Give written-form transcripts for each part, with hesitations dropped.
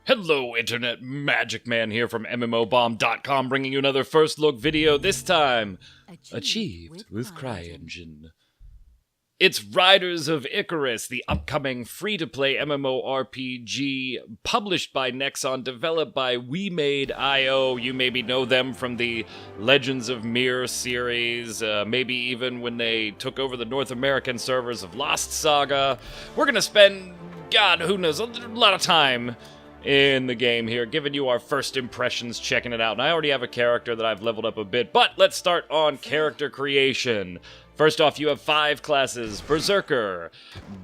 Hello, Internet Magic Man here from MMOBomb.com, bringing you another first look video, this time achieved with CryEngine. It's Riders of Icarus, the upcoming free-to-play MMORPG published by Nexon, developed by WeMade.io. You maybe know them from the Legends of Mir series, maybe even when they took over the North American servers of Lost Saga. We're gonna spend, God, who knows, a lot of time in the game here, giving you our first impressions, checking it out. And I already have a character that I've leveled up a bit, but let's start on character creation. First off, you have 5 classes: Berserker,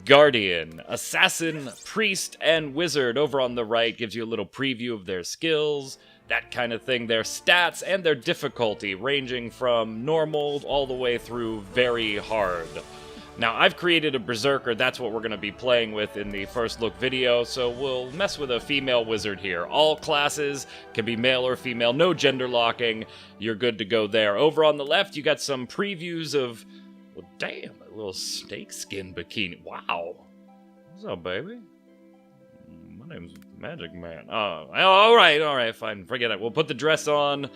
Guardian, Assassin, Priest, and Wizard. Over on the right gives you a little preview of their skills, that kind of thing, their stats, and their difficulty, ranging from normal all the way through very hard. Now, I've created a Berserker, that's what we're going to be playing with in the first look video, so we'll mess with a female wizard here. All classes can be male or female, no gender locking, you're good to go there. Over on the left, you got some previews of, well, damn, a little snakeskin bikini. Wow. What's up, baby? My name's Magic Man. Oh, alright, fine, forget it. We'll put the dress on.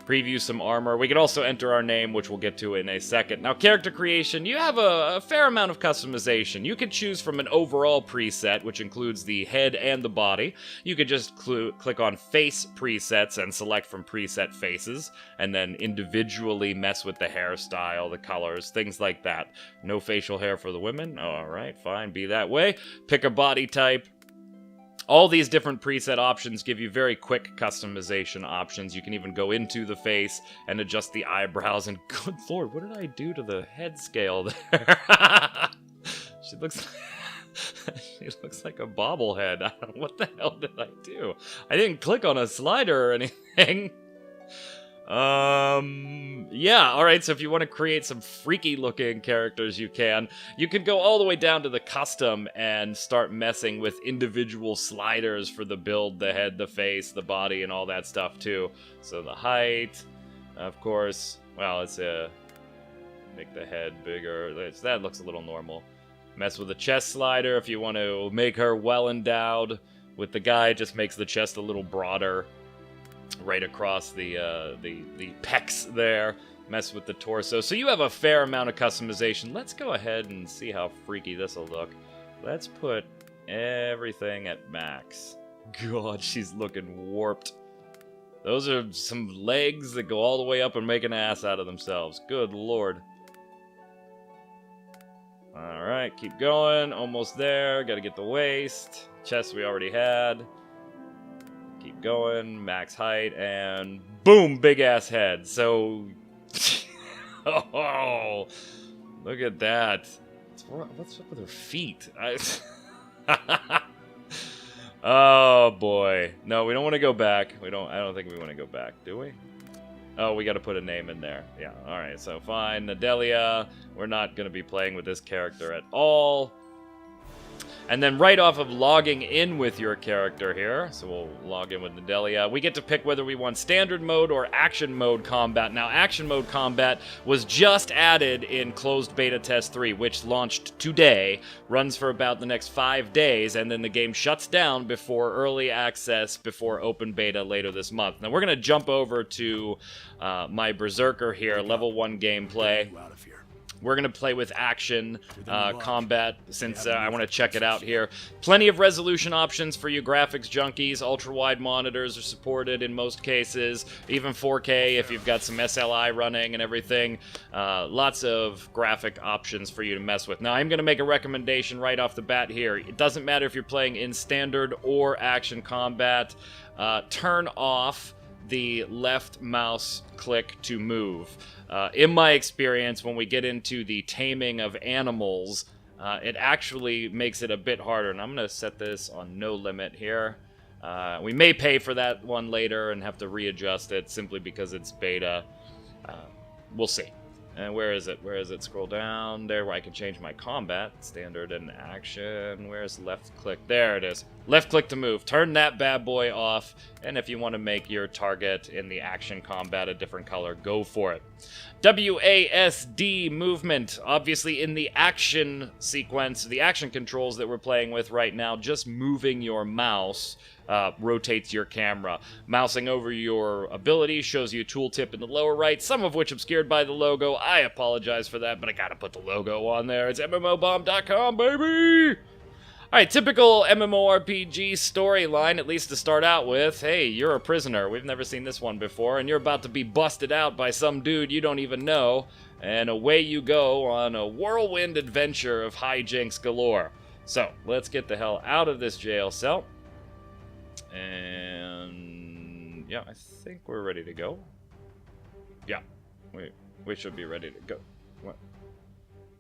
Preview some armor. We can also enter our name, which we'll get to in a second. Now, character creation, you have a fair amount of customization. You can choose from an overall preset, which includes the head and the body. You could just click on face presets and select from preset faces, and then individually mess with the hairstyle, the colors, things like that. No facial hair for the women? Alright, fine, be that way. Pick a body type. All these different preset options give you very quick customization options. You can even go into the face and adjust the eyebrows, and good lord, what did I do to the head scale there? She looks like a bobblehead. I don't know, what the hell did I do? I didn't click on a slider or anything. Yeah, alright, so if you want to create some freaky looking characters, you can. You can go all the way down to the custom and start messing with individual sliders for the build, the head, the face, the body, and all that stuff too. So the height, of course, well, let's make the head bigger. That looks a little normal. Mess with the chest slider if you want to make her well endowed. With the guy, it just makes the chest a little broader. Right across the pecs there. Mess with the torso. So you have a fair amount of customization. Let's go ahead and see how freaky this will look. Let's put everything at max. God, she's looking warped. Those are some legs that go all the way up and make an ass out of themselves. Good lord. Alright, keep going. Almost there. Gotta get the waist. Chest we already had. Keep going, max height, and boom, big ass head. So, oh, look at that. What's up with her feet? Oh boy, no, we don't want to go back. I don't think we want to go back, do we? Oh, we got to put a name in there. Yeah, all right. So fine, Nadelia. We're not going to be playing with this character at all. And then right off of logging in with your character here, so we'll log in with Nadelia, we get to pick whether we want standard mode or action mode combat. Now, action mode combat was just added in closed beta test 3, which launched today, runs for about the next 5 days, and then the game shuts down before early access, before open beta later this month. Now, we're going to jump over to my Berserker here, level 1 gameplay. We're going to play with action combat since I want to check it out here. Plenty of resolution options for you graphics junkies. Ultra-wide monitors are supported in most cases. Even 4K if you've got some SLI running and everything. Lots of graphic options for you to mess with. Now, I'm going to make a recommendation right off the bat here. It doesn't matter if you're playing in standard or action combat. Turn off the left mouse click to move. In my experience, when we get into the taming of animals, it actually makes it a bit harder. And I'm going to set this on no limit here. We may pay for that one later and have to readjust it simply because it's beta. We'll see. And where is it? Where is it? Scroll down there where I can change my combat. Standard and action. Where's left click? There it is. Left click to move. Turn that bad boy off. And if you want to make your target in the action combat a different color, go for it. WASD movement. Obviously in the action sequence, the action controls that we're playing with right now, just moving your mouse rotates your camera. Mousing over your ability shows you a tooltip in the lower right, some of which obscured by the logo. I apologize for that, but I gotta put the logo on there. It's MMOBomb.com, baby! Alright, typical MMORPG storyline, at least to start out with. Hey, you're a prisoner. We've never seen this one before, and you're about to be busted out by some dude you don't even know, and away you go on a whirlwind adventure of hijinks galore. So, let's get the hell out of this jail cell. And yeah, I think we're ready to go. Yeah, we should be ready to go. What?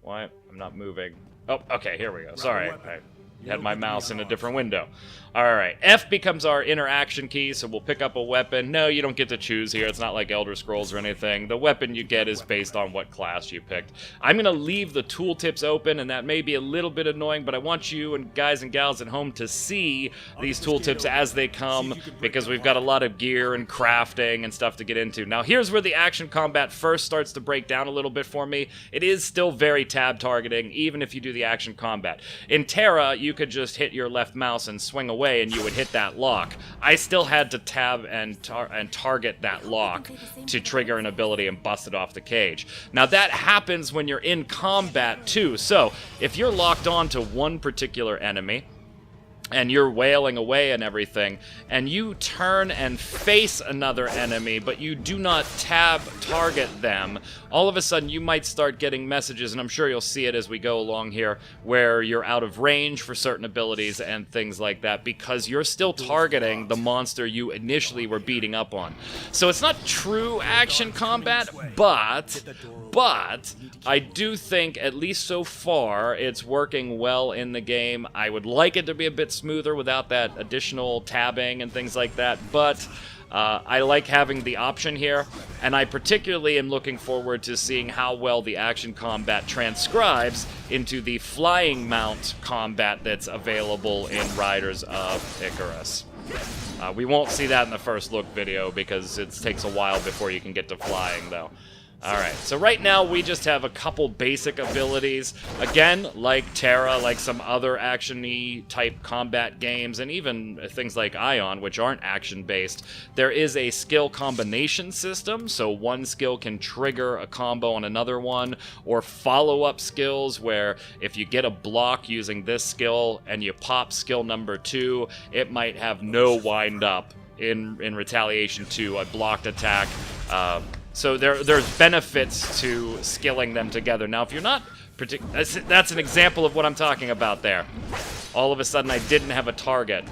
Why? I'm not moving. Oh, okay, here we go. Sorry, I had my mouse in a different window. Alright, F becomes our interaction key, so we'll pick up a weapon. No, you don't get to choose here. It's not like Elder Scrolls or anything. The weapon you get is based on what class you picked. I'm going to leave the tooltips open, and that may be a little bit annoying, but I want you and guys and gals at home to see these tooltips as they come, because we've got a lot of gear and crafting and stuff to get into. Now, here's where the action combat first starts to break down a little bit for me. It is still very tab targeting, even if you do the action combat. In Terra, you could just hit your left mouse and swing away, and you would hit that lock. I still had to tab and target that lock to trigger an ability and bust it off the cage. Now that happens when you're in combat too, so if you're locked on to one particular enemy, and you're wailing away and everything, and you turn and face another enemy, but you do not tab target them, all of a sudden you might start getting messages, and I'm sure you'll see it as we go along here, where you're out of range for certain abilities and things like that, because you're still targeting the monster you initially were beating up on. So it's not true action combat, but I do think, at least so far, it's working well in the game. I would like it to be a bit smoother without that additional tabbing and things like that, but I like having the option here, and I particularly am looking forward to seeing how well the action combat transcribes into the flying mount combat that's available in Riders of Icarus. We won't see that in the first look video because it takes a while before you can get to flying, though. Alright, so right now we just have a couple basic abilities. Again, like Terra, like some other action-y type combat games, and even things like Ion, which aren't action-based, there is a skill combination system, so one skill can trigger a combo on another one, or follow-up skills where if you get a block using this skill and you pop skill number 2, it might have no wind-up in retaliation to a blocked attack. So there's benefits to skilling them together. Now, if you're not that's an example of what I'm talking about there. All of a sudden, I didn't have a target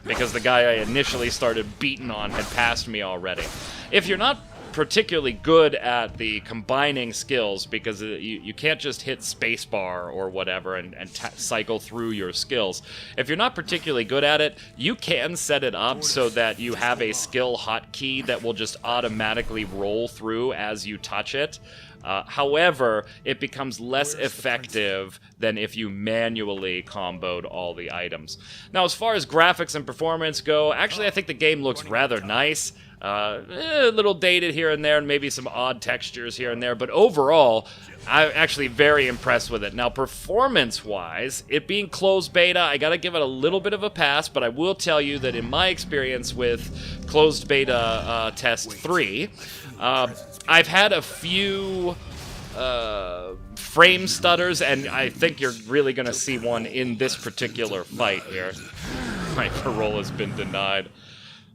because the guy I initially started beating on had passed me already. If you're not particularly good at the combining skills, because you can't just hit spacebar or whatever and cycle through your skills. If you're not particularly good at it, you can set it up so that you have a skill hotkey that will just automatically roll through as you touch it. However, it becomes less effective than if you manually comboed all the items. Now, as far as graphics and performance go, actually I think the game looks rather nice. A little dated here and there, and maybe some odd textures here and there, but overall, I'm actually very impressed with it. Now, performance-wise, it being closed beta, I gotta give it a little bit of a pass, but I will tell you that in my experience with closed beta test 3, I've had a few frame stutters, and I think you're really gonna see one in this particular fight here. My parole has been denied.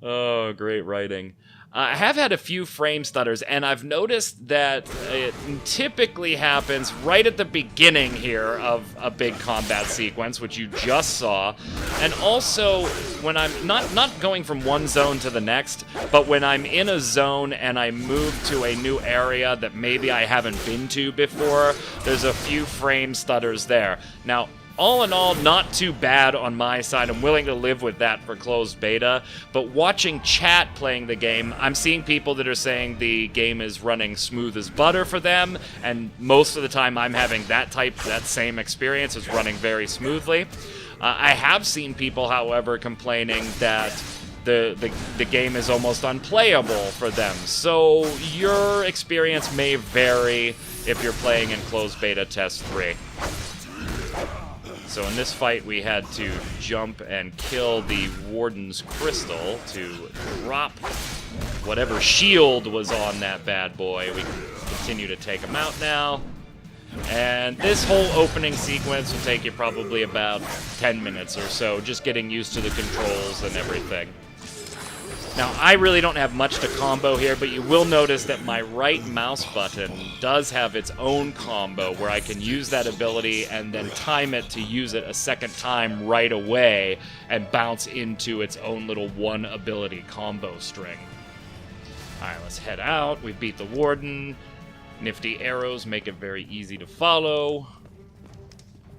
Oh, great writing. I have had a few frame stutters, and I've noticed that it typically happens right at the beginning here of a big combat sequence, which you just saw, and also when I'm not going from one zone to the next, but when I'm in a zone and I move to a new area that maybe I haven't been to before, there's a few frame stutters there. Now, all in all, not too bad on my side. I'm willing to live with that for closed beta. But watching chat playing the game, I'm seeing people that are saying the game is running smooth as butter for them, and most of the time I'm having that same experience. It's running very smoothly. I have seen people, however, complaining that the game is almost unplayable for them. So your experience may vary if you're playing in closed beta test 3. So in this fight, we had to jump and kill the Warden's Crystal to drop whatever shield was on that bad boy. We can continue to take him out now. And this whole opening sequence will take you probably about 10 minutes or so, just getting used to the controls and everything. Now, I really don't have much to combo here, but you will notice that my right mouse button does have its own combo where I can use that ability and then time it to use it a second time right away and bounce into its own little one ability combo string. Alright, let's head out. We beat the Warden. Nifty arrows make it very easy to follow.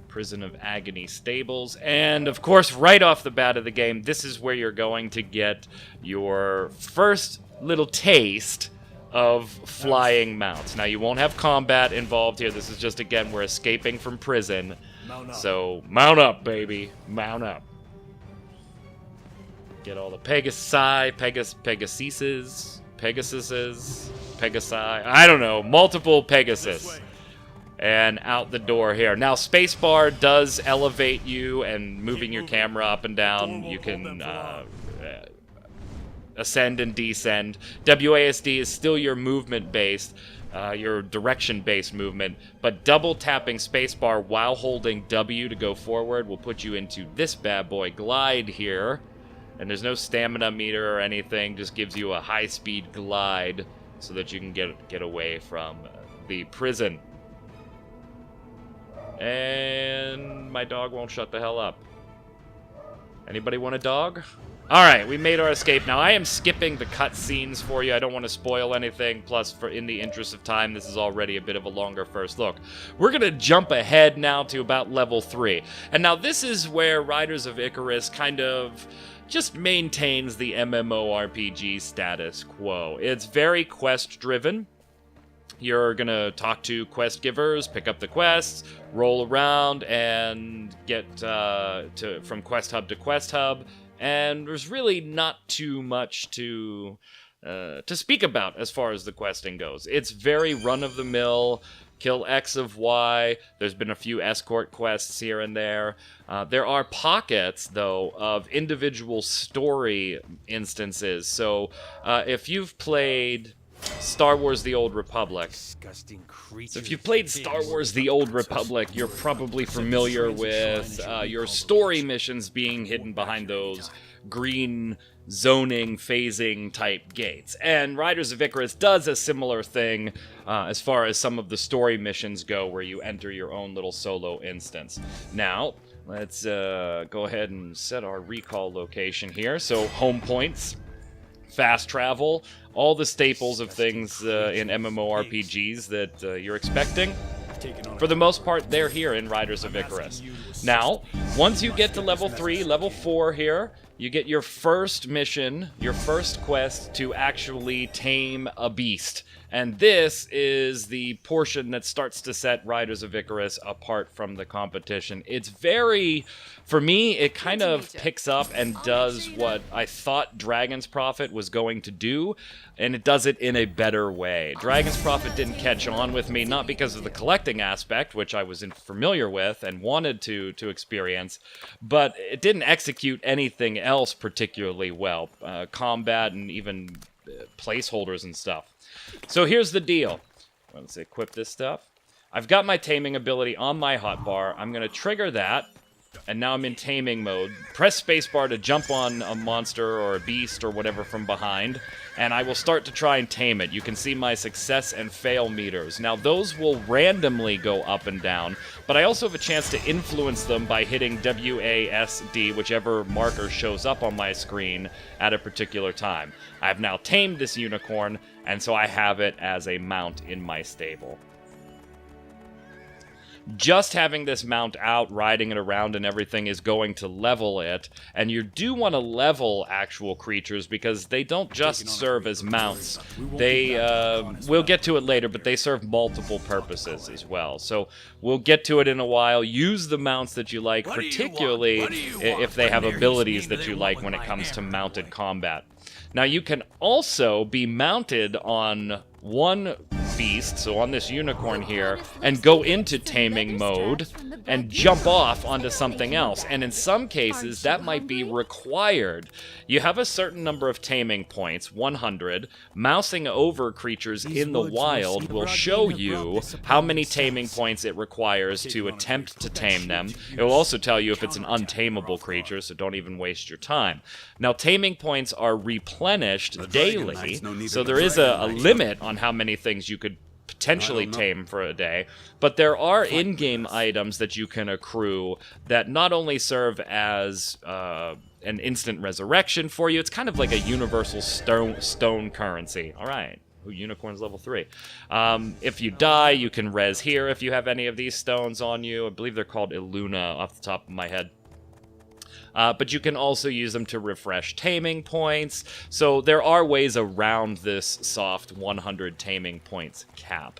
Prison of Agony stables. And, of course, right off the bat of the game, this is where you're going to get your first little taste of flying mounts. Now, you won't have combat involved here. This is just, again, we're escaping from prison. So, mount up, baby. Mount up. Get all the Pegasi, Pegasi, I don't know, multiple Pegasus. And out the door here. Now, spacebar does elevate you, and moving your camera up and down, you can ascend and descend. WASD is still your movement-based, your direction-based movement, but double tapping spacebar while holding W to go forward will put you into this bad boy glide here. And there's no stamina meter or anything, just gives you a high-speed glide so that you can get away from the prison. And my dog won't shut the hell up. Anybody want a dog? Alright, we made our escape. Now, I am skipping the cutscenes for you. I don't want to spoil anything. Plus, in the interest of time, this is already a bit of a longer first look. We're going to jump ahead now to about level 3. And now, this is where Riders of Icarus kind of just maintains the MMORPG status quo. It's very quest-driven. You're going to talk to quest givers, pick up the quests, roll around, and get from quest hub to quest hub. And there's really not too much to speak about as far as the questing goes. It's very run-of-the-mill, kill X of Y. There's been a few escort quests here and there. There are pockets, though, of individual story instances. So if you've played Star Wars The Old Republic. So if you've played Star Wars The Old Republic, you're probably familiar with your story missions being hidden behind those green zoning, phasing type gates. And Riders of Icarus does a similar thing as far as some of the story missions go, where you enter your own little solo instance. Now, let's go ahead and set our recall location here. So home points, fast travel, all the staples of things in MMORPGs that you're expecting. For the most part, they're here in Riders of Icarus. Now, once you get to level 3, level 4 here, you get your first mission, your first quest to actually tame a beast. And this is the portion that starts to set Riders of Icarus apart from the competition. It's very, for me, it kind of picks up and does what I thought Dragon's Prophet was going to do, and it does it in a better way. Dragon's Prophet didn't catch on with me, not because of the collecting aspect, which I was familiar with and wanted to experience, but it didn't execute anything else particularly well. Combat and even placeholders and stuff. So here's the deal. Let's equip this stuff. I've got my taming ability on my hotbar. I'm going to trigger that, and now I'm in taming mode. Press spacebar to jump on a monster or a beast or whatever from behind, and I will start to try and tame it. You can see my success and fail meters. Now, those will randomly go up and down, but I also have a chance to influence them by hitting WASD, whichever marker shows up on my screen at a particular time. I have now tamed this unicorn, and so I have it as a mount in my stable. Just having this mount out, riding it around and everything is going to level it, and you do want to level actual creatures because they don't just serve as mounts. They, we'll get to it later, but they serve multiple purposes as well. So we'll get to it in a while. Use the mounts that you like, particularly if they have abilities that you like when it comes to mounted combat. Now, you can also be mounted on one feast, so on this unicorn here, and go into taming mode and jump off onto something else. And in some cases, that might be required. You have a certain number of taming points, 100. Mousing over creatures in the wild will show you how many taming points it requires to attempt to tame them. It will also tell you if it's an untamable creature, so don't even waste your time. Now, taming points are replenished daily, so there is a limit on how many things you could potentially tame for a day, but there are in-game items that you can accrue that not only serve as an instant resurrection for you, it's kind of like a universal stone currency. All right. Ooh, unicorn's level 3. If you die, you can res here if you have any of these stones on you. I believe they're called Illuna off the top of my head. But you can also use them to refresh taming points. So there are ways around this soft 100 taming points cap.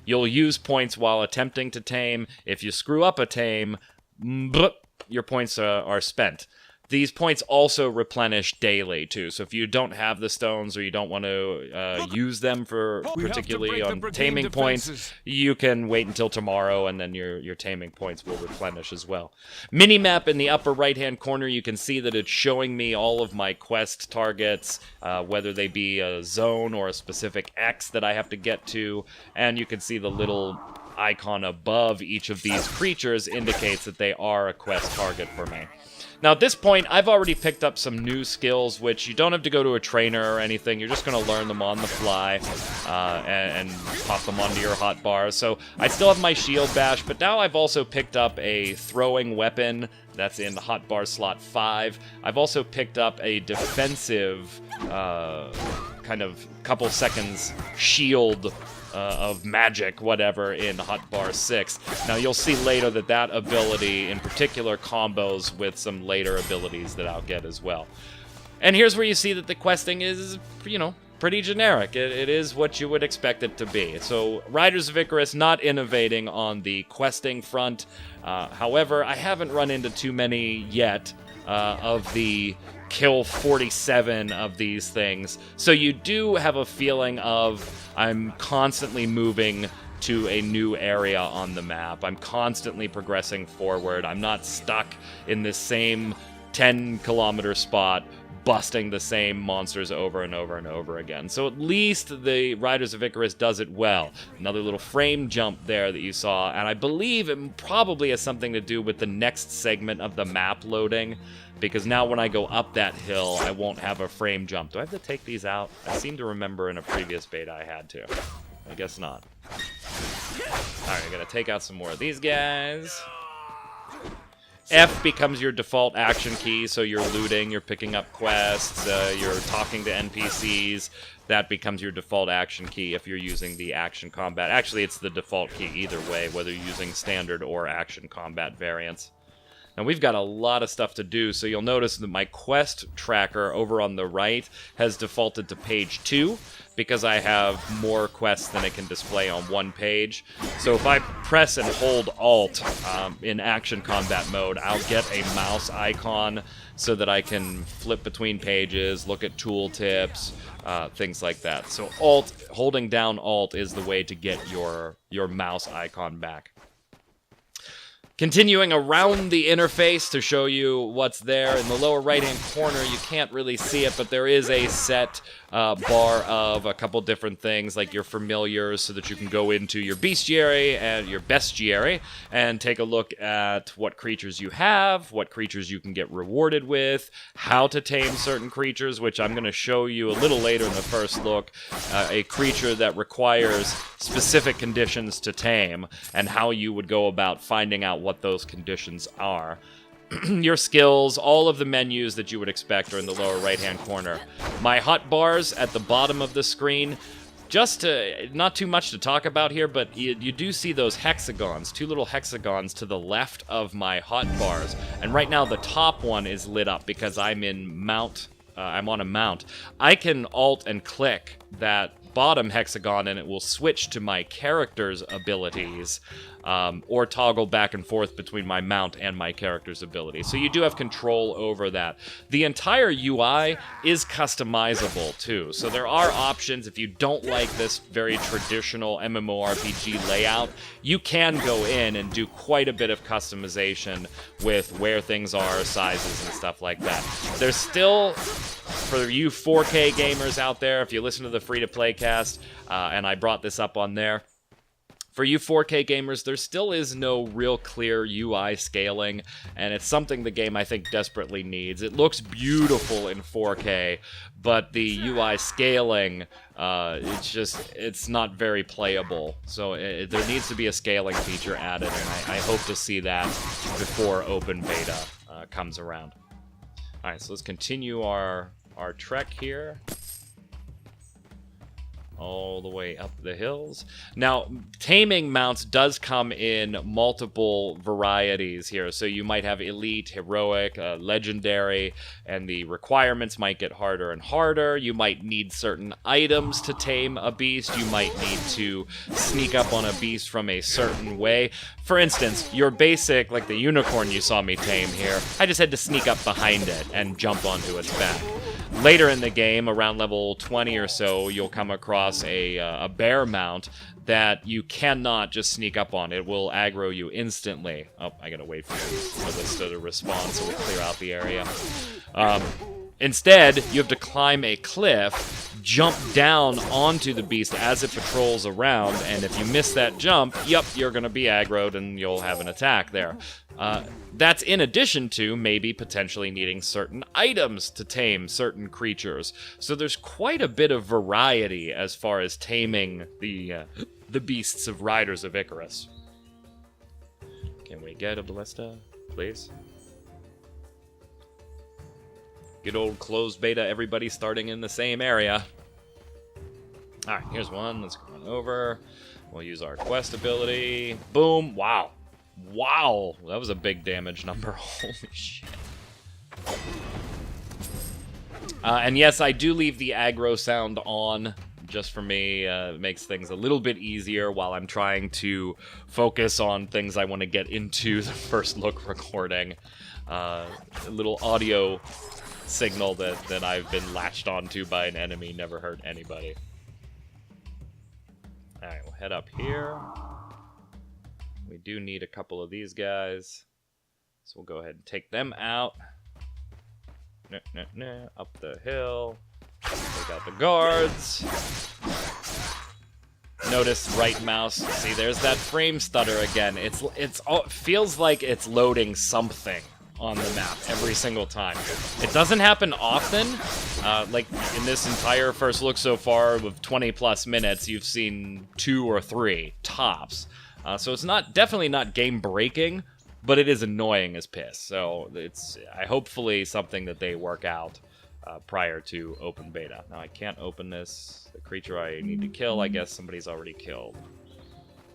You'll use points while attempting to tame. If you screw up a tame, your points are spent. These points also replenish daily, too. So if you don't have the stones or you don't want to use them for particularly on taming points, you can wait until tomorrow and then your taming points will replenish as well. Minimap in the upper right-hand corner, you can see that it's showing me all of my quest targets, whether they be a zone or a specific X that I have to get to, and you can see the little icon above each of these creatures indicates that they are a quest target for me. Now, at this point, I've already picked up some new skills, which you don't have to go to a trainer or anything. You're just going to learn them on the fly and pop them onto your hotbar. So I still have my shield bash, but now I've also picked up a throwing weapon that's in hotbar slot 5. I've also picked up a defensive kind of couple seconds shield of magic, whatever, in hotbar 6. Now, you'll see later that that ability, in particular, combos with some later abilities that I'll get as well. And here's where you see that the questing is, you know, pretty generic. It is what you would expect it to be. So, Riders of Icarus not innovating on the questing front. However, I haven't run into too many yet of the kill 47 of these things. So you do have a feeling of I'm constantly moving to a new area on the map. I'm constantly progressing forward. I'm not stuck in this same 10-kilometer spot busting the same monsters over and over and over again. So at least the Riders of Icarus does it well. Another little frame jump there that you saw, and I believe it probably has something to do with the next segment of the map loading, because now when I go up that hill, I won't have a frame jump. Do I have to take these out? I seem to remember in a previous beta I had to. I guess not. Alright, I gotta take out some more of these guys. F becomes your default action key, so you're looting, you're picking up quests, you're talking to NPCs. That becomes your default action key if you're using the action combat. Actually, it's the default key either way, whether you're using standard or action combat variants. Now, we've got a lot of stuff to do, so you'll notice that my quest tracker over on the right has defaulted to page 2, because I have more quests than it can display on one page. So if I press and hold Alt in action combat mode, I'll get a mouse icon so that I can flip between pages, look at tooltips, things like that. So holding down Alt is the way to get your mouse icon back. Continuing around the interface to show you what's there, in the lower right-hand corner, you can't really see it, but there is a set bar of a couple different things, like your familiars, so that you can go into your bestiary and your bestiary and take a look at what creatures you have, what creatures you can get rewarded with, how to tame certain creatures, which I'm going to show you a little later in the first look, a creature that requires specific conditions to tame, and how you would go about finding out what those conditions are. Your skills, all of the menus that you would expect are in the lower right-hand corner. My hotbars at the bottom of the screen, not too much to talk about here, but you do see those hexagons, 2 little hexagons to the left of my hotbars. And right now the top one is lit up because I'm in mount, I'm on a mount. I can Alt and click that bottom hexagon and it will switch to my character's abilities. or toggle back and forth between my mount and my character's ability. So you do have control over that. The entire UI is customizable too. So there are options. If you don't like this very traditional MMORPG layout, you can go in and do quite a bit of customization with where things are, sizes, and stuff like that. There's still, for you 4K gamers out there, if you listen to the free-to-play cast, and I brought this up on there, for you 4K gamers, there still is no real clear UI scaling, and it's something the game, I think, desperately needs. It looks beautiful in 4K, but the UI scaling, it's not very playable. So there needs to be a scaling feature added, and I hope to see that before open beta comes around. Alright, so let's continue our trek here. All the way up the hills. Now, taming mounts does come in multiple varieties here. So you might have elite, heroic, legendary, and the requirements might get harder and harder. You might need certain items to tame a beast. You might need to sneak up on a beast from a certain way. For instance, your basic, like the unicorn you saw me tame here, I just had to sneak up behind it and jump onto its back. Later in the game, around level 20 or so, you'll come across a bear mount that you cannot just sneak up on. It will aggro you instantly. Oh, I gotta wait for this to respond so we clear out the area. Instead, you have to climb a cliff, jump down onto the beast as it patrols around, and if you miss that jump, yep, you're gonna be aggroed and you'll have an attack there. That's in addition to maybe potentially needing certain items to tame certain creatures. So there's quite a bit of variety as far as taming the beasts of Riders of Icarus. Can we get a ballista, please? Good old closed beta, everybody starting in the same area. Alright, here's one. Let's go on over. We'll use our quest ability. Boom. Wow. Wow. That was a big damage number. Holy shit. And yes, I do leave the aggro sound on just for me. It makes things a little bit easier while I'm trying to focus on things I want to get into the first look recording. A little audio signal that I've been latched onto by an enemy never hurt anybody. Alright, we'll head up here. We do need a couple of these guys, so we'll go ahead and take them out. Up the hill. Take out the guards. Notice right mouse. See, there's that frame stutter again. It feels like it's loading something on the map every single time. It doesn't happen often. Like in this entire first look so far with 20 plus minutes, you've seen 2 or 3 tops. So it's definitely not game breaking, but it is annoying as piss. So it's hopefully something that they work out prior to open beta. Now I can't open this. The creature I need to kill, I guess somebody's already killed.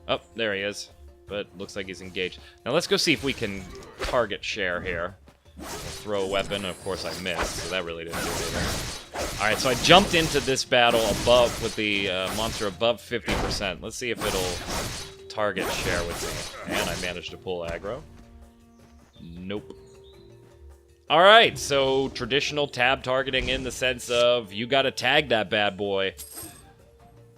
Oh, there he is. But looks like he's engaged. Now let's go see if we can target share here. We'll throw a weapon, of course I missed, so that really didn't do anything. Alright, so I jumped into this battle above, with the monster above 50%. Let's see if it'll target share with me. And I managed to pull aggro. Nope. Alright, so traditional tab targeting in the sense of you gotta tag that bad boy.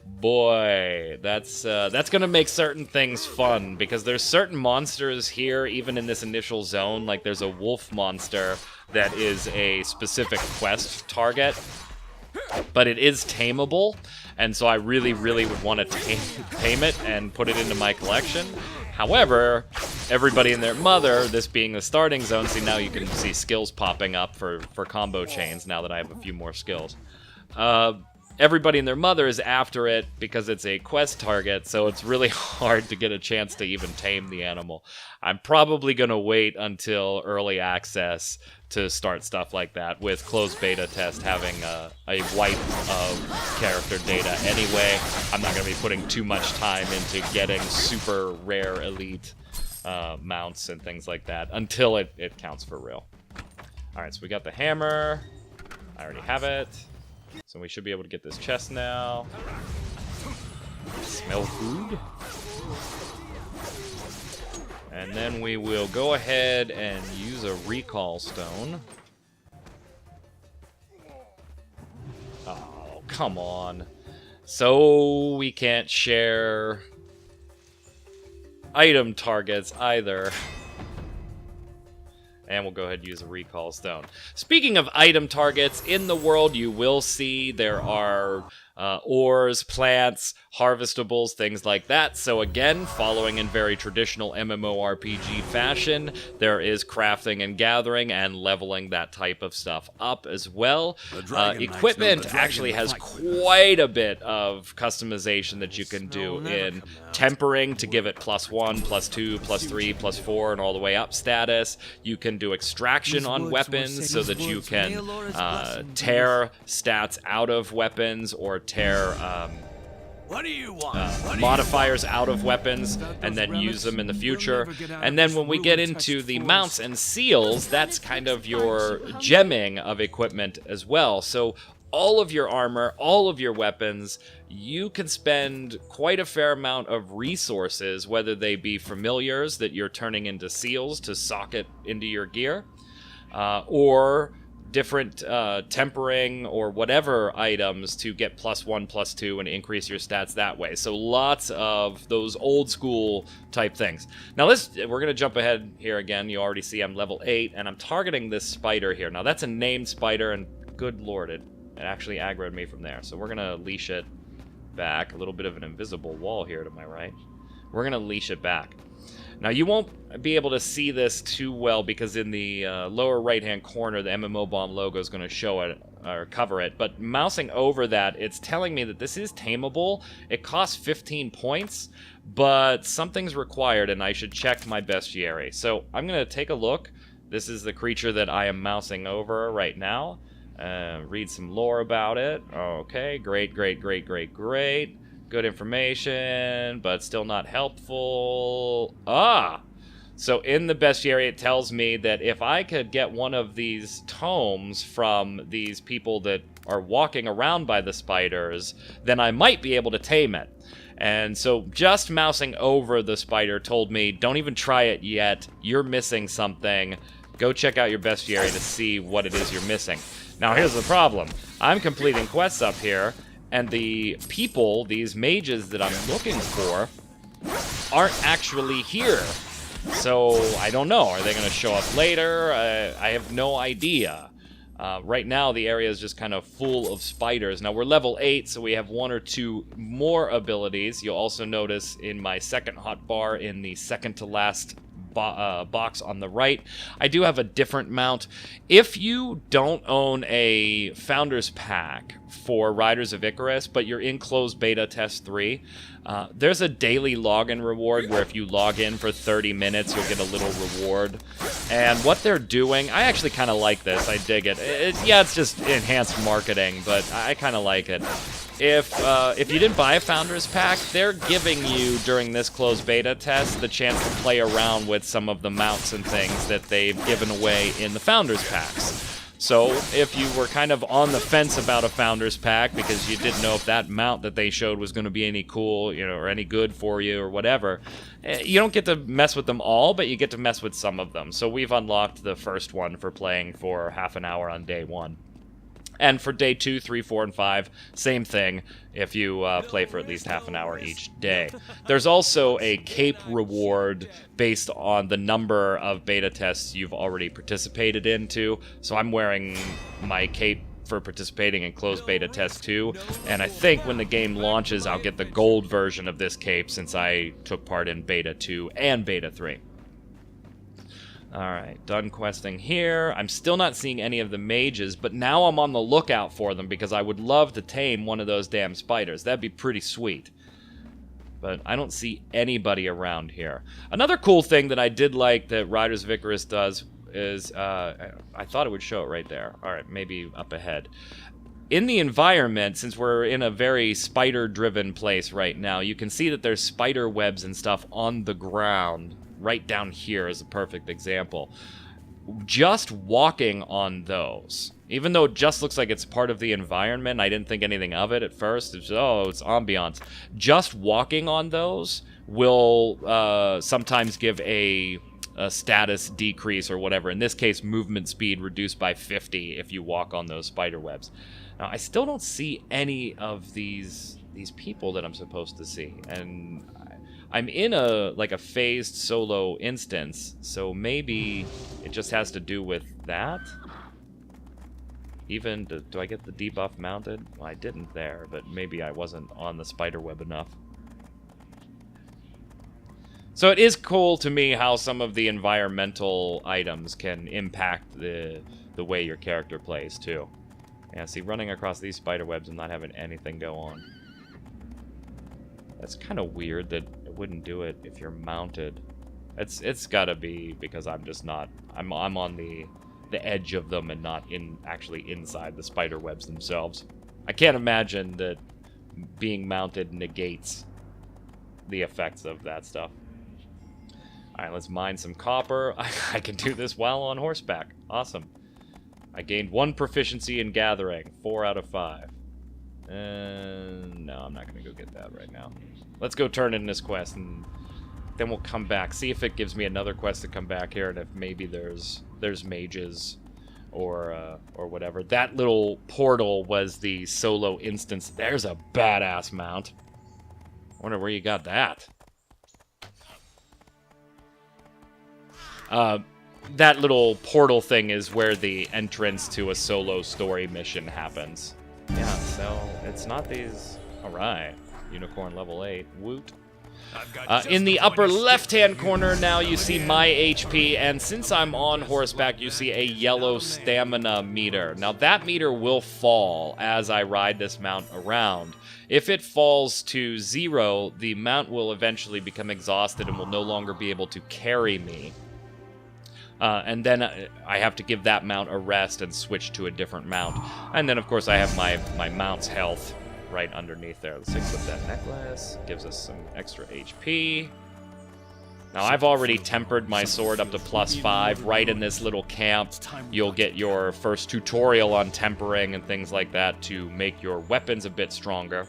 Boy, that's gonna make certain things fun, because there's certain monsters here, even in this initial zone, like there's a wolf monster that is a specific quest target, but it is tameable, and so I really, really would want to tame it and put it into my collection. However, everybody and their mother, this being the starting zone, see now you can see skills popping up for combo chains now that I have a few more skills. Everybody and their mother is after it because it's a quest target, so it's really hard to get a chance to even tame the animal. I'm probably going to wait until early access to start stuff like that, with closed beta test having a wipe of character data anyway. I'm not going to be putting too much time into getting super rare elite mounts and things like that until it counts for real. Alright, so we got the hammer. I already have it. So we should be able to get this chest now. Smell food. And then we will go ahead and use a recall stone. Oh, come on. So we can't share item targets either. And we'll go ahead and use a recall stone. Speaking of item targets, in the world you will see there are ores, plants, harvestables, things like that. So again, following in very traditional MMORPG fashion, there is crafting and gathering and leveling that type of stuff up as well. Equipment actually has quite a bit of customization that you can do in tempering to give it +1, +2, +3, +4, and all the way up status. You can do extraction on weapons so that you can tear stats out of weapons or tear modifiers out of weapons and then use them in the future. And then when we get into the mounts and seals, that's kind of your gemming of equipment as well. So all of your armor, all of your weapons, you can spend quite a fair amount of resources, whether they be familiars that you're turning into seals to socket into your gear, or different tempering or whatever items to get +1, +2 and increase your stats that way. So lots of those old school type things. Now we're gonna jump ahead here again. You already see I'm level 8 and I'm targeting this spider here. Now that's a named spider and good lord, it actually aggroed me from there. So we're gonna leash it back. A little bit of an invisible wall here to my right. We're gonna leash it back. Now, you won't be able to see this too well because in the lower right-hand corner, the MMOBomb logo is going to show it or cover it. But mousing over that, it's telling me that this is tameable. It costs 15 points, but something's required, and I should check my bestiary. So I'm going to take a look. This is the creature that I am mousing over right now. Read some lore about it. Okay, great, great, great, great, great. Good information, but still not helpful. So in the bestiary, it tells me that if I could get one of these tomes from these people that are walking around by the spiders, then I might be able to tame it. And so just mousing over the spider told me, don't even try it yet. You're missing something. Go check out your bestiary to see what it is you're missing. Now, here's the problem. I'm completing quests up here, and the people, these mages that I'm looking for, aren't actually here. So, I don't know. Are they going to show up later? I have no idea. Right now, the area is just kind of full of spiders. Now, we're level 8, so we have 1 or 2 more abilities. You'll also notice in my second hotbar in the second to last box on the right, I do have a different mount. If you don't own a Founders Pack for Riders of Icarus, but you're in closed beta test 3, there's a daily login reward where if you log in for 30 minutes, you'll get a little reward. And what they're doing, I actually kind of like this. I dig it. Yeah, it's just enhanced marketing, but I kind of like it. If you didn't buy a Founders Pack, they're giving you, during this closed beta test, the chance to play around with some of the mounts and things that they've given away in the Founders Packs. So, if you were kind of on the fence about a Founders Pack because you didn't know if that mount that they showed was going to be any cool, you know, or any good for you or whatever, you don't get to mess with them all, but you get to mess with some of them. So we've unlocked the first one for playing for half an hour on day 1. And for day 2, 3, 4, and 5, same thing if you play for at least half an hour each day. There's also a cape reward based on the number of beta tests you've already participated into. So I'm wearing my cape for participating in closed beta test 2, and I think when the game launches, I'll get the gold version of this cape since I took part in beta 2 and beta 3. Alright, done questing here. I'm still not seeing any of the mages, but now I'm on the lookout for them because I would love to tame one of those damn spiders. That'd be pretty sweet. But I don't see anybody around here. Another cool thing that I did like that Riders of Icarus does is, I thought it would show it right there. Alright, maybe up ahead. In the environment, since we're in a very spider-driven place right now, you can see that there's spider webs and stuff on the ground. Right down here is a perfect example. Just walking on those, even though it just looks like it's part of the environment, I didn't think anything of it at first. It's ambiance. Just walking on those will sometimes give a status decrease or whatever. In this case, movement speed reduced by 50 if you walk on those spider webs. Now, I still don't see any of these people that I'm supposed to see, and I'm in a phased solo instance, so maybe it just has to do with that. Even do I get the debuff mounted? Well, I didn't there, but maybe I wasn't on the spider web enough. So it is cool to me how some of the environmental items can impact the way your character plays too. Yeah, see, running across these spider webs and not having anything go on. That's kind of weird that it wouldn't do it if you're mounted. It's gotta be because I'm just not. I'm on the edge of them and not actually inside the spider webs themselves. I can't imagine that being mounted negates the effects of that stuff. Alright, let's mine some copper. I can do this while on horseback. Awesome. I gained 1 proficiency in gathering. 4 out of 5. No, I'm not going to go get that right now. Let's go turn in this quest, and then we'll come back. See if it gives me another quest to come back here, and if maybe there's mages or whatever. That little portal was the solo instance. There's a badass mount. I wonder where you got that. That little portal thing is where the entrance to a solo story mission happens. Yeah, so it's not these. Alright. Unicorn level 8. Woot. In the upper left-hand corner now you see my HP, and since I'm on horseback you see a yellow stamina meter. Now that meter will fall as I ride this mount around. If it falls to 0, the mount will eventually become exhausted and will no longer be able to carry me. And then I have to give that mount a rest and switch to a different mount. And then, of course, I have my mount's health right underneath there. Let's equip that necklace. Gives us some extra HP. Now, I've already tempered my sword up to +5 right in this little camp. You'll get your first tutorial on tempering and things like that to make your weapons a bit stronger.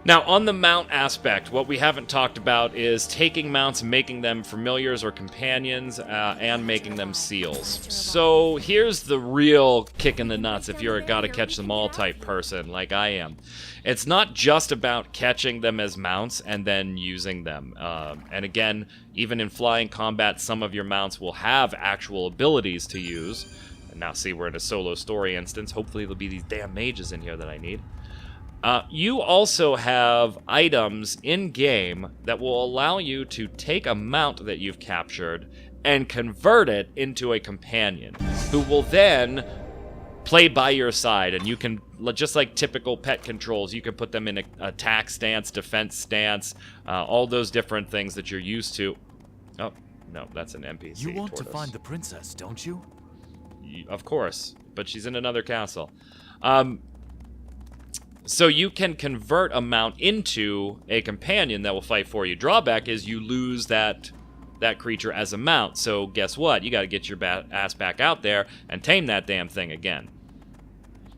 Now, on the mount aspect, what we haven't talked about is taking mounts, making them familiars or companions, and making them seals. So here's the real kick in the nuts if you're a gotta-catch-them-all type person like I am. It's not just about catching them as mounts and then using them. And again, even in flying combat, some of your mounts will have actual abilities to use. And now see, we're in a solo story instance. Hopefully there'll be these damn mages in here that I need. You also have items in-game that will allow you to take a mount that you've captured and convert it into a companion, who will then play by your side, and you can, just like typical pet controls, you can put them in an attack stance, defense stance, all those different things that you're used to. Oh, no, that's an NPC. You want to find the princess, don't you? Of course, but she's in another castle. So you can convert a mount into a companion that will fight for you. Drawback is you lose that creature as a mount. So guess what? You got to get your ass back out there and tame that damn thing again.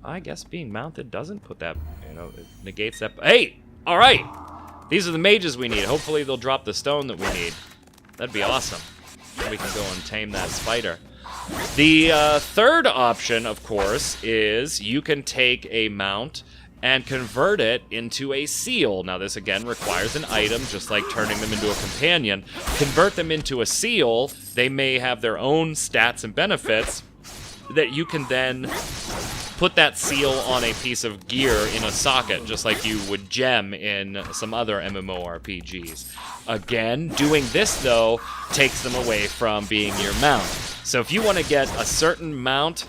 I guess being mounted doesn't put that, it negates that. Hey, all right. These are the mages we need. Hopefully they'll drop the stone that we need. That'd be awesome. Then we can go and tame that spider. The third option, of course, is you can take a mount and convert it into a seal. Now this again requires an item, just like turning them into a companion. Convert them into a seal, they may have their own stats and benefits that you can then put that seal on a piece of gear in a socket, just like you would gem in some other MMORPGs. Again, doing this though takes them away from being your mount. So if you want to get a certain mount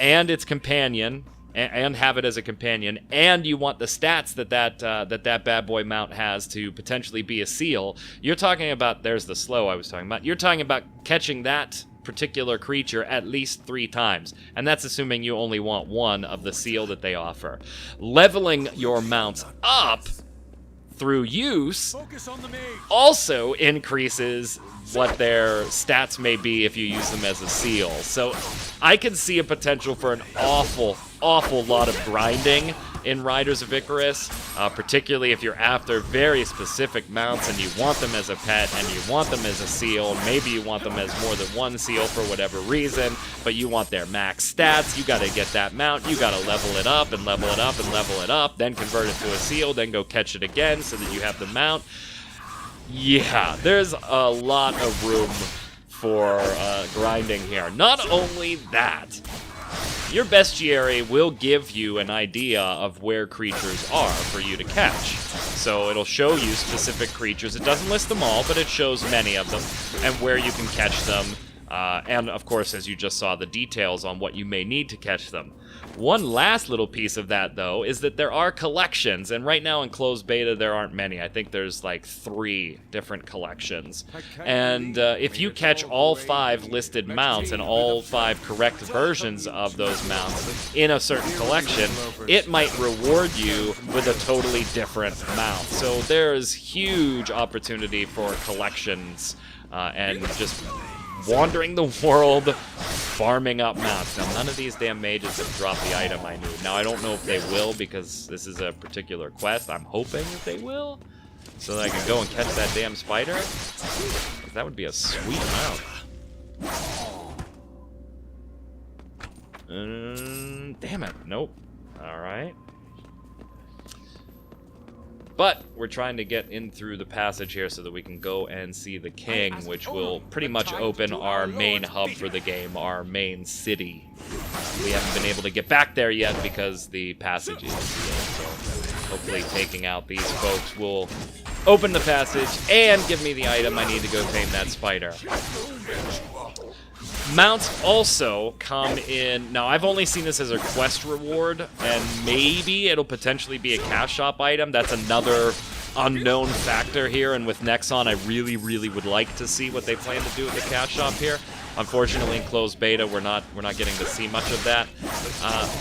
and its companion, and have it as a companion, and you want the stats that bad boy mount has to potentially be a seal, you're talking about, there's the slow I was talking about, you're talking about catching that particular creature at least 3 times, and that's assuming you only want one of the seal that they offer. Leveling your mounts up through use also increases what their stats may be if you use them as a seal. So I can see a potential for an awful lot of grinding in Riders of Icarus, particularly if you're after very specific mounts and you want them as a pet and you want them as a seal. Maybe you want them as more than one seal for whatever reason, but you want their max stats. You got to get that mount. You got to level it up and level it up and level it up, then convert it to a seal, then go catch it again so that you have the mount. Yeah, there's a lot of room for grinding here. Not only that, your bestiary will give you an idea of where creatures are for you to catch. So it'll show you specific creatures. It doesn't list them all, but it shows many of them and where you can catch them. And of course, as you just saw, the details on what you may need to catch them. One last little piece of that, though, is that there are collections, and right now in closed beta there aren't many. I think there's like 3 different collections. And if you catch all 5 listed mounts and all 5 correct versions of those mounts in a certain collection, it might reward you with a totally different mount. So there's huge opportunity for collections and just wandering the world, farming up mounts. Now, none of these damn mages have dropped the item I need. Now, I don't know if they will because this is a particular quest. I'm hoping that they will, so that I can go and catch that damn spider. That would be a sweet mount. Damn it. Nope. Alright. But we're trying to get in through the passage here so that we can go and see the king, which will pretty much open our main hub for the game, our main city. We haven't been able to get back there yet because the passage is sealed, so hopefully taking out these folks will open the passage and give me the item I need to go tame that spider. Mounts also come in... Now, I've only seen this as a quest reward, and maybe it'll potentially be a cash shop item. That's another unknown factor here, and with Nexon, I really, really would like to see what they plan to do with the cash shop here. Unfortunately, in closed beta, we're not getting to see much of that.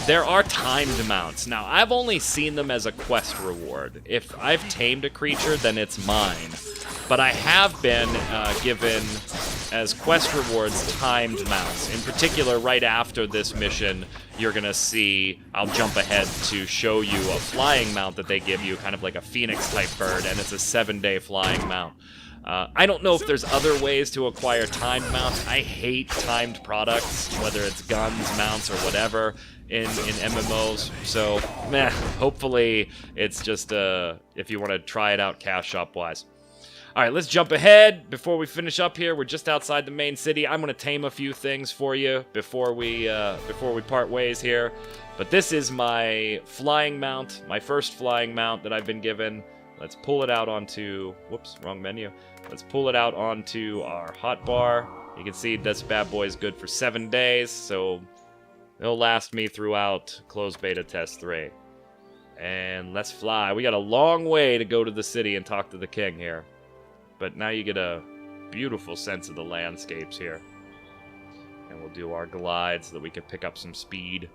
There are timed mounts. Now, I've only seen them as a quest reward. If I've tamed a creature, then it's mine. But I have been given, as quest rewards, timed mounts. In particular, right after this mission, you're going to see, I'll jump ahead to show you a flying mount that they give you, kind of like a phoenix-type bird, and it's a 7-day flying mount. I don't know if there's other ways to acquire timed mounts. I hate timed products, whether it's guns, mounts, or whatever, in MMOs. So, meh, hopefully it's just, if you want to try it out cash shop-wise. Alright, let's jump ahead. Before we finish up here, we're just outside the main city. I'm going to tame a few things for you before we part ways here. But this is my flying mount, my first flying mount that I've been given. Let's pull it out onto... Whoops, wrong menu. Let's pull it out onto our hotbar. You can see this bad boy is good for 7 days, so it'll last me throughout closed beta test 3. And let's fly. We got a long way to go to the city and talk to the king here. But now you get a beautiful sense of the landscapes here. And we'll do our glide so that we can pick up some speed.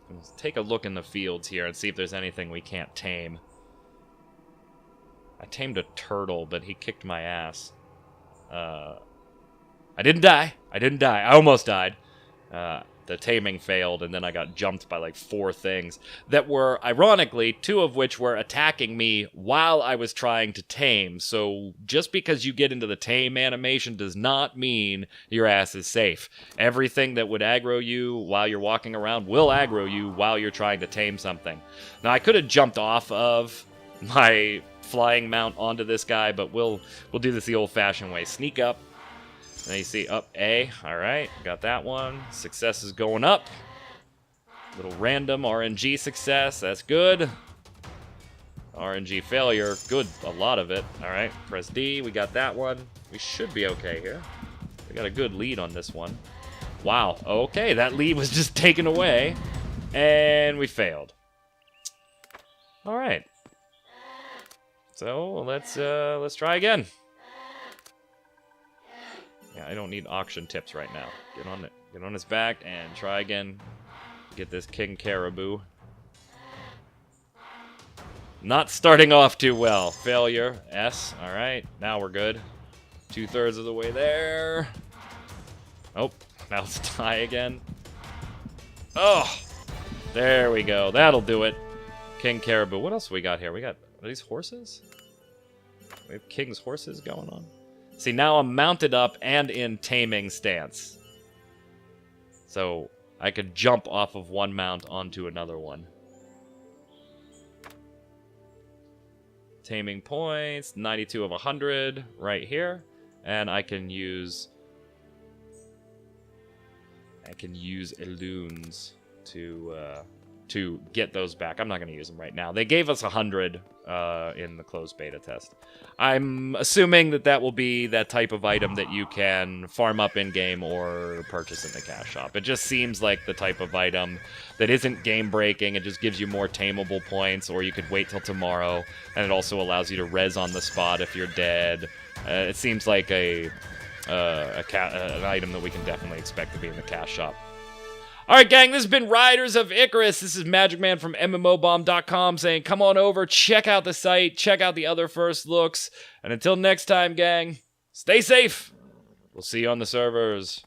And let's take a look in the fields here and see if there's anything we can't tame. I tamed a turtle, but he kicked my ass. I didn't die. I almost died. The taming failed, and then I got jumped by like 4 things that were, ironically, 2 of which were attacking me while I was trying to tame. So just because you get into the tame animation does not mean your ass is safe. Everything that would aggro you while you're walking around will aggro you while you're trying to tame something. Now, I could have jumped off of my flying mount onto this guy, but we'll do this the old-fashioned way. Sneak up. And you see up A. Alright, got that one. Success is going up. Little random RNG success. That's good. RNG failure. Good. A lot of it. Alright, press D. We got that one. We should be okay here. We got a good lead on this one. Wow. Okay, that lead was just taken away. And we failed. Alright. So, let's try again. Yeah, I don't need auction tips right now. Get on his back and try again. Get this King Caribou. Not starting off too well. Failure. S. Alright, now we're good. 2/3 of the way there. Oh, now let's die again. Oh! There we go. That'll do it. King Caribou. What else we got here? Are these horses? We have King's horses going on. See, now I'm mounted up and in taming stance. So I could jump off of one mount onto another one. Taming points, 92 of 100 right here. And I can use Ellunes to get those back. I'm not going to use them right now. They gave us 100 in the closed beta test. I'm assuming that will be that type of item that you can farm up in-game or purchase in the cash shop. It just seems like the type of item that isn't game-breaking. It just gives you more tameable points, or you could wait till tomorrow, and it also allows you to res on the spot if you're dead. It seems like an item that we can definitely expect to be in the cash shop. Alright, gang, this has been Riders of Icarus. This is Magic Man from MMOBomb.com saying, come on over, check out the site, check out the other first looks, and until next time, gang, stay safe. We'll see you on the servers.